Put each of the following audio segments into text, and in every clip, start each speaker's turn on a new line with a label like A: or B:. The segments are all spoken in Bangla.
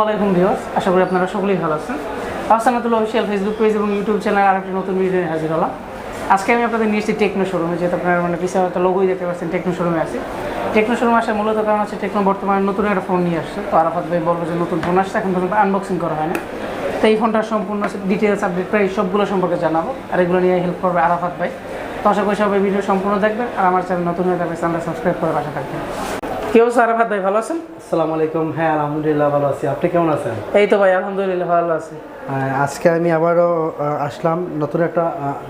A: আলাইকুম ভিউয়ার্স, আশা করি আপনারা সকলেই ভালো আছেন। Ahsan Ratul official Facebook page এবং ইউটিউব চ্যানেল আরেকটি নতুন ভিডিও নিয়ে হাজির হলাম। আজকে আমি আপনাদের নিয়ে এসেছি টেকনো শোরুমে, যেহেতু আপনারা পিছিয়ে একটা লোগোই দেখতে পাচ্ছেন টেকনো শোরুমে আছে। টেকনো শোরুমে আসার মূলত কারণ হচ্ছে টেকনো বর্তমানে নতুন একটা ফোন নিয়ে আসছে। তো আরাফাত ভাই বলবো যে নতুন ফোন আসছে, এখন পর্যন্ত আনবক্সিং করা হয় না। তো এই ফোনটার সম্পূর্ণ ডিটেলস আপডেট প্রায় সবগুলো সম্পর্কে জানাবো, আর এগুলো নিয়ে হেল্প করবে আরাফাত ভাই। তো আশা করি সবাই ভিডিও সম্পূর্ণ দেখবেন, আর আমার চ্যানেল নতুন হয়ে থাকবে চ্যানেলটা সাবস্ক্রাইব করে পাশে থাকবেন। কি অবস্থা আরাফাত ভাই, ভালো আছেন?
B: আসসালামু আলাইকুম। হ্যাঁ, আলহামদুলিল্লাহ ভালো আছি। আপনি কেমন আছেন?
A: এই তো ভাই আলহামদুলিল্লাহ ভালো আছি।
B: আজকে আমি আবারও আসলাম নতুন একটা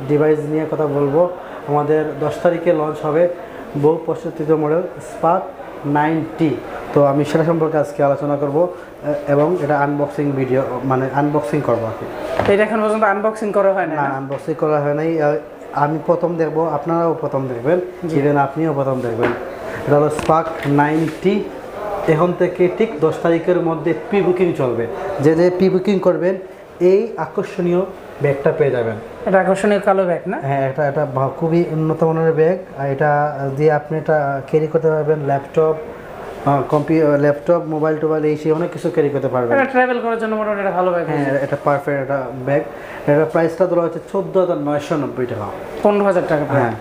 B: ডিভাইস নিয়ে কথা বলবো। আমাদের 10 তারিখে লঞ্চ হবে বহু প্রস্তুতিত মডেল স্পার্ক 9T। তো আমি সেটা সম্পর্কে আজকে আলোচনা করব এবং এটা আনবক্সিং ভিডিও মানে আনবক্সিং করবো আর কি।
A: এটা এখন পর্যন্ত আনবক্সিং করা হয় না?
B: আনবক্সিং করা হয় নাই। আমি প্রথম দেখবো, আপনারাও প্রথম দেখবেন, ইভেন আপনিও প্রথম দেখবেন। এটা হলো স্পার্ক 9T। এখন থেকে ঠিক 10 তারিখের মধ্যে প্রি বুকিং চলবে। যে প্রি বুকিং করবেন এই আকর্ষণীয় ব্যাগটা পেয়ে যাবেন।
A: এটা আকর্ষণীয় কালো ব্যাগ না?
B: হ্যাঁ, এটা খুবই উন্নত মানের ব্যাগ। এটা দিয়ে আপনি এটা ক্যারি করতে পারবেন ল্যাপটপ, ল্যাপটপ, মোবাইল টোবাইল এই অনেক কিছু ক্যারি করতে পারবেন।
A: এটা ট্রাভেল করার জন্য মোটামুটি একটা ভালো ব্যাগ।
B: হ্যাঁ, এটা পারফেক্ট একটা ব্যাগ। এটা প্রাইসটা ধরা হচ্ছে 14,990 টাকা,
A: 15,000 টাকা।
B: হ্যাঁ,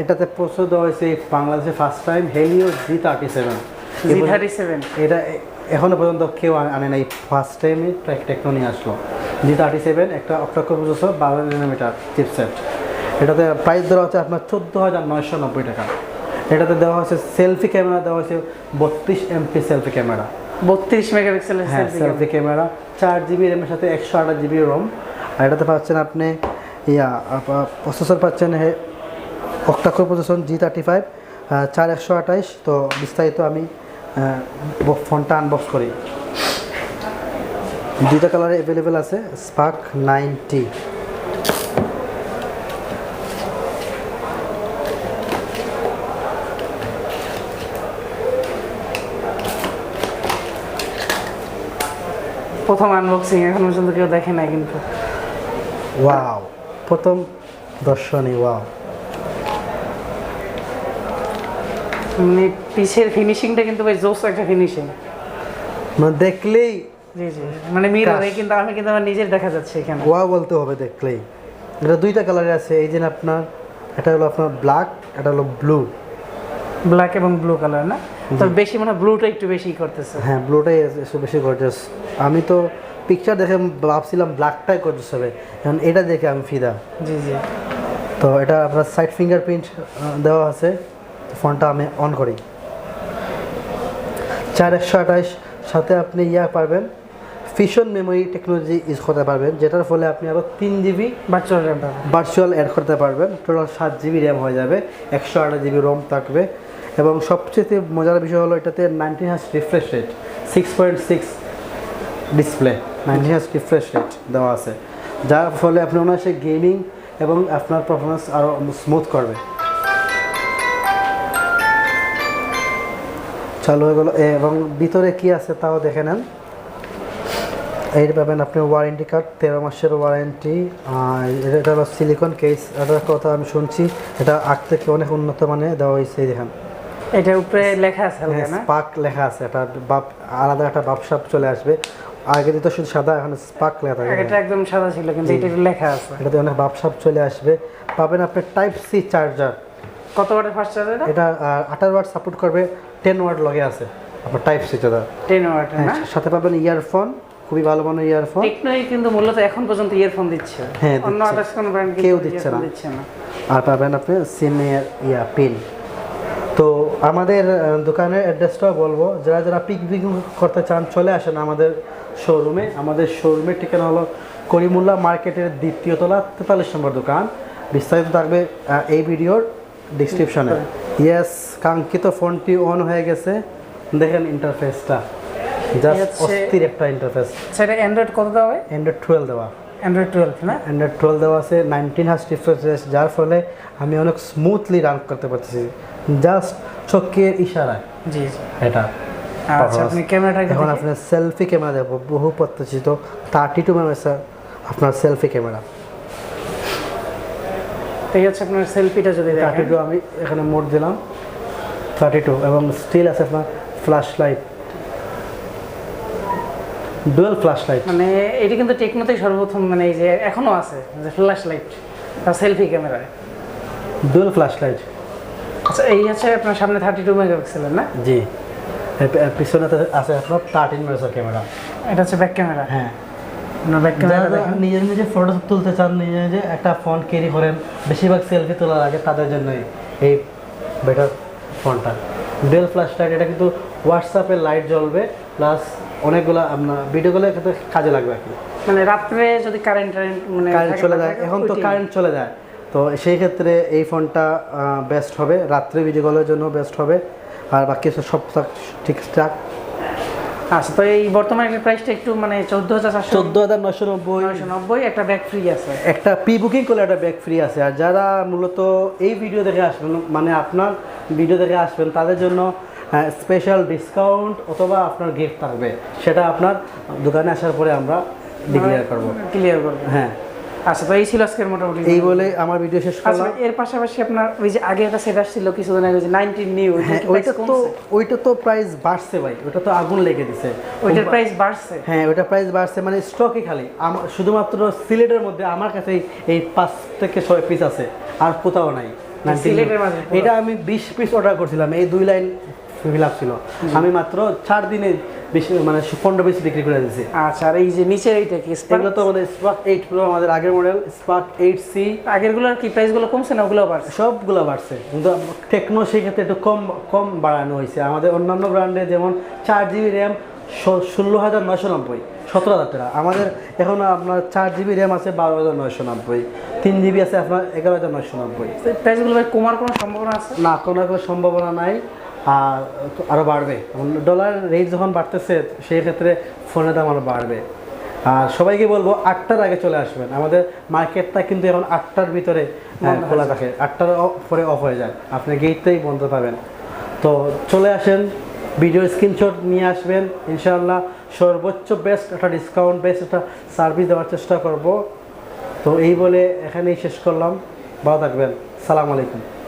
B: এটাতে প্রস্তুত দেওয়া হয়েছে বাংলাদেশে ফার্স্ট টাইম হেলিও G37। এটা এখনো পর্যন্ত কেউ আনে নাই, ফার্স্ট টাইমে টেকনো নিয়ে আসলো। G37 একটা Octa-Core প্রসেসর, 12 nanometer চিপসেট। এটাতে প্রাইস দেওয়া হচ্ছে আপনার 14,990 টাকা। এটাতে দেওয়া হচ্ছে সেলফি ক্যামেরা, দেওয়া হচ্ছে 32 MP সেলফি ক্যামেরা,
A: 32 মেগাপিক্সেলের
B: সেলফি ক্যামেরা, 4GB র্যামের সাথে 128GB রোম। আর এটাতে পাচ্ছেন আপনি প্রসেসর পাচ্ছেন Octa-Core প্রসেসর G35 4128। তো বিস্তারিত আমি ফোনটা আনবক্স করি। দুইটা কালারে অ্যাভেলেবেল আছে স্পার্ক 9T।
A: প্রথম আনবক্সিং, এখন পর্যন্ত কেউ দেখে নাই কিন্তু।
B: ওয়াও, প্রথম দর্শনী। ওয়াও,
A: মানে পিছের ফিনিশিংটা কিন্তু ভাই জোস একটা ফিনিশিং,
B: মানে দেখলেই
A: জি জি, মানে মিররে কিন্তু আমি কিন্তু আমার নিজের দেখা যাচ্ছে এখানে।
B: ওয়াও বলতে হবে দেখলেই। এটা দুইটা কালারে আছে, এই যে আপনার এটা হলো আপনার ব্ল্যাক, এটা হলো ব্লু।
A: ব্ল্যাক এবং ব্লু কালার না? তো বেশি মানে ব্লুটা একটু বেশি করতেছে।
B: হ্যাঁ, ব্লুটাই বেশি গর্জিয়াস। আমি তো পিকচার দেখে ভাবছিলাম ব্ল্যাকটাই গর্জিয়াস হবে, এখন এটা দেখে আমি ফিদা।
A: জি জি।
B: তো এটা আপনার সাইড ফিঙ্গারপ্রিন্ট দেওয়া আছে। ফোনটা আমি অন করি। 4128 সাথে আপনি পারবেন ফিশন মেমোরি টেকনোলজি ইউজ করতে পারবেন, যেটার ফলে আপনি আরও 3GB ভার্চুয়াল অ্যাড করতে পারবেন। টোটাল 7GB র্যাম হয়ে যাবে, 128GB রোম থাকবে। এবং সবচেয়ে মজার বিষয় হলো এটাতে 19Hz refresh rate, 6.6 display, 19Hz refresh rate দেওয়া আছে, যার ফলে আপনি অনায়াসে গেমিং এবং আপনার পারফরমেন্স আরও স্মুথ করবে। চালু হয়ে গেল। এবং ভিতরে কি আছে তাও দেখে নেন। এই পাবেন আপনি ওয়ারেন্টি কার্ড, 13 মাসের ওয়ারেন্টি। এটা হলো সিলিকন কেস। এটার কথা আমি শুনছি এটা আগ থেকে অনেক উন্নত মানে দেওয়া হয়েছে। দেখেন
A: এটার উপরে লেখা আছে
B: স্পার্ক লেখা আছে। এটা আলাদা একটা বাপসাপ চলে আসবে। আগে তো শুধু সাদা, এখন স্পার্ক লেখা থাকে।
A: এটা একদম সাদা ছিল, কিন্তু এটা লেখা আছে।
B: এটাতে অনেক বাপসাপ চলে আসবে। পাবেন আপনি টাইপ সি চার্জার।
A: কত ওয়াটের ফাস্ট চার্জার?
B: এটা 28 ওয়াট সাপোর্ট করবে, 10 ওয়াট লগে আছে আপনার টাইপ সি চার্জার,
A: 10 ওয়াট।
B: সাথে পাবেন ইয়ারফোন, খুবই ভালো মানের ইয়ারফোন।
A: টেকনোই কিন্তু মূলত এখন পর্যন্ত ইয়ারফোন দিচ্ছে,
B: হ্যাঁ,
A: অন্য আদার্স কোনো ব্র্যান্ড
B: কেউ দিচ্ছে না। আর পাবেন আপনি সিমের পিন। তো আমাদের দোকানের অ্যাড্রেসটাও বলবো, যারা যারা পিক বুকিং করতে চান চলে আসেন আমাদের শোরুমে। আমাদের শোরুমের ঠিকানা হলো করিমুল্লাহ মার্কেটের 2য় তলা, 43 নম্বর দোকান। বিস্তারিত থাকবে এই ভিডিওর ডিসক্রিপশনে। ইয়েস, কাঙ্ক্ষিত ফোনটি অন হয়ে গেছে। দেখেন ইন্টারফেসটা, জাস্ট অস্থির একটা ইন্টারফেস।
A: সেটা অ্যান্ড্রয়েড কত দেওয়া হয়?
B: অ্যান্ড্রয়েড 12 দেওয়া।
A: অ্যান্ড্রয়েড 12 না?
B: অ্যান্ড্রয়েড 12 দেওয়া আছে, 19Hz রিফ্রেশ রেট, যার ফলে আমি অনেক স্মুথলি রান করতে পারতেছি জাস্ট চোখের ইশারায়।
A: জি জি।
B: এটা
A: আচ্ছা, আপনি ক্যামেরাটা
B: এখন আপনার সেলফি ক্যামেরা দেখবো, বহু প্রত্যাশিত 32 মেগাপিক্সেল আপনার সেলফি ক্যামেরা।
A: ঠিক আছে, আপনার সেলফিটা যদি দেখেন
B: 32, আমি এখানে মোড দিলাম 32, এবং স্টিল আছে আপনার flash light. Dual flash light,
A: মানে এটি কিন্তু টেকনোতেই সর্বপ্রথম, মানে এই যে এখনো আছে যে ফ্ল্যাশ লাইট আর সেলফি ক্যামেরায়।
B: Dual flash light.
A: আচ্ছা, এই হচ্ছে আপনার সামনে 32 মেগাপিক্সেলের না?
B: জি, পিছনে আছে আপনার 13 মেগাপিক্সেল ক্যামেরা।
A: এটা হচ্ছে ব্যাক ক্যামেরা।
B: হ্যাঁ,
A: ব্যাক ক্যামেরা
B: নিজে নিজে ফটো তুলতে চান, নিজে নিজে একটা ফোন ক্যারি করেন, বেশিরভাগ সেলফি তোলার আগে তাদের জন্যই এই বেটার ফোনটা। ডুয়াল ফ্ল্যাশ লাইট, এটা কিন্তু হোয়াটসঅ্যাপে লাইট জ্বলবে, প্লাস অনেকগুলো আপনার ভিডিওগুলো কিন্তু কাজে লাগবে আর কি।
A: মানে রাত্রে যদি কারেন্ট মানে
B: কারেন্ট চলে যায়, এখন তো কারেন্ট চলে যায়, তো সেই ক্ষেত্রে এই ফোনটা বেস্ট হবে, রাত্রে ভিডিও কলের জন্য বেস্ট হবে। আর বাকি সব ঠিকঠাক।
A: আচ্ছা, তো এই বর্তমানে প্রাইসটা একটু মানে 14,990 একটা ব্যাগ ফ্রি আছে,
B: একটা প্রি বুকিং করলে একটা ব্যাগ ফ্রি আছে। আর যারা মূলত এই ভিডিও দেখে আসবেন, মানে আপনার ভিডিও দেখে আসবেন, তাদের জন্য স্পেশাল ডিসকাউন্ট অথবা আপনার গিফট থাকবে, সেটা আপনার দোকানে আসার পরে আমরা ক্লিয়ার করবো। হ্যাঁ,
A: আচ্ছা, তো এই ছিল আজকের মোটামুটি।
B: এই বলে আমার ভিডিও শেষ করলাম।
A: এর পাশাপাশি আপনার ওই যে আগে একটা সেট আসছিল কিছুদিন আগে, যে 19 নিউ,
B: ওইটা তো প্রাইস বাড়ছে ভাই, ওটা তো আগুন লেগে দিছে।
A: ওইটার প্রাইস বাড়ছে?
B: হ্যাঁ, ওইটা প্রাইস বাড়ছে, মানে স্টকে খালি আমার শুধুমাত্র সিলেটের মধ্যে আমার কাছে এই 5 থেকে 6 পিস আছে, আর কোথাও নাই। এটা আমি 20 পিস অর্ডার করছিলাম, এই 2 লাইন ফিল আপ ছিল, আমি মাত্র 4 দিনে বেশি মানে 15 পিস বিক্রি করে দিয়েছি।
A: আচ্ছা, আর এই যে নিচের এইটা কি
B: এগুলো তো আমাদের স্পার্ক 8 প্রো, আমাদের আগের মডেল স্পার্ক 8C।
A: আগেরগুলোর কি প্রাইসগুলো কমছে না ওগুলো বাড়ছে?
B: সবগুলো বাড়ছে, কিন্তু টেকনো সেই ক্ষেত্রে একটু কম বাড়ানো হয়েছে। আমাদের অন্যান্য ব্র্যান্ডে যেমন 4GB র্যাম 16,990, 17,000 টাকা। আমাদের এখন আপনার 4GB র্যাম আছে 12,990, 3GB আছে আপনার 11,990।
A: প্রাইসগুলো কমার কোনো সম্ভাবনা আছে? না,
B: কোনো সম্ভাবনা নাই, আর আরও বাড়বে। ডলার রেট যখন বাড়তেছে, সেই ক্ষেত্রে ফোনের দাম আরও বাড়বে। আর সবাইকে বলবো 8টার আগে চলে আসবেন, আমাদের মার্কেটটা কিন্তু এখন 8টার ভিতরে খোলা থাকে, 8টার পরে অফ হয়ে যায়, আপনি গেটটাই বন্ধ পাবেন। তো চলে আসেন, ভিডিও স্ক্রিনশট নিয়ে আসবেন, ইনশাআল্লাহ সর্বোচ্চ বেস্ট একটা ডিসকাউন্ট, বেস্ট একটা সার্ভিস দেওয়ার চেষ্টা করব। তো এই বলে এখানেই শেষ করলাম, ভালো থাকবেন, সালাম আলাইকুম।